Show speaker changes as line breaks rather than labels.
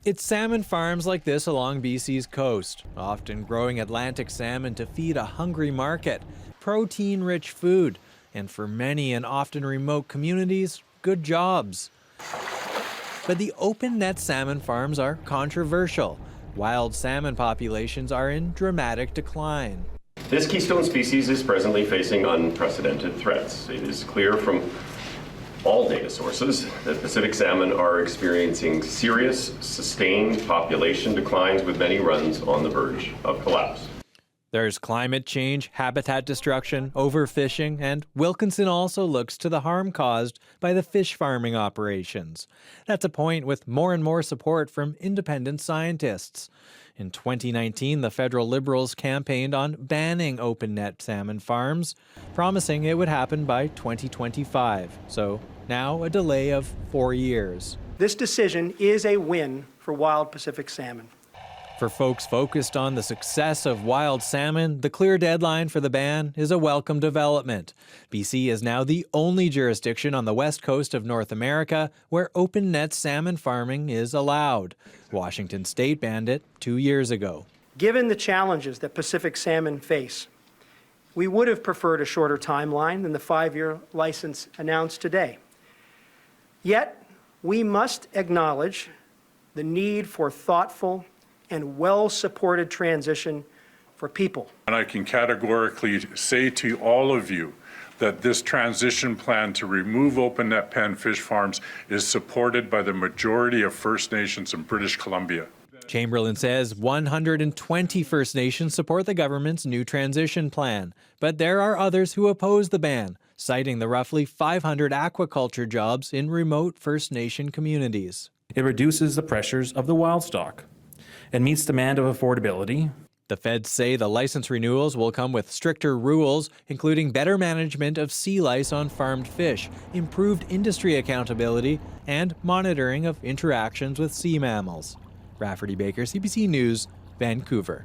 It's salmon farms like this along BC's coast, often growing Atlantic salmon to feed a hungry market, protein-rich food, and for many and often remote communities, good jobs. But the open net salmon farms are controversial. Wild salmon populations are in dramatic decline.
This keystone species is presently facing unprecedented threats. It is clear from all data sources that Pacific salmon are experiencing serious, sustained population declines with many runs on the verge of collapse.
There's climate change, habitat destruction, overfishing, and Wilkinson also looks to the harm caused by the fish farming operations. That's a point with more and more support from independent scientists. In 2019, the federal Liberals campaigned on banning open net salmon farms, promising it would happen by 2025. So now a delay of 4 years.
This decision is a win for wild Pacific salmon.
For folks focused on the success of wild salmon, the clear deadline for the ban is a welcome development. BC is now the only jurisdiction on the west coast of North America where open net salmon farming is allowed. Washington State banned it 2 years ago.
Given the challenges that Pacific salmon face, we would have preferred a shorter timeline than the 5-year license announced today. Yet, we must acknowledge the need for thoughtful and well-supported transition for people.
And I can categorically say to all of you that this transition plan to remove open net pen fish farms is supported by the majority of First Nations in British Columbia.
Chamberlain says 120 First Nations support the government's new transition plan, but there are others who oppose the ban, citing the roughly 500 aquaculture jobs in remote First Nation communities.
It reduces the pressures of the wild stock and meets demand of affordability.
The feds say the license renewals will come with stricter rules, including better management of sea lice on farmed fish, improved industry accountability, and monitoring of interactions with sea mammals. Rafferty Baker, CBC News, Vancouver.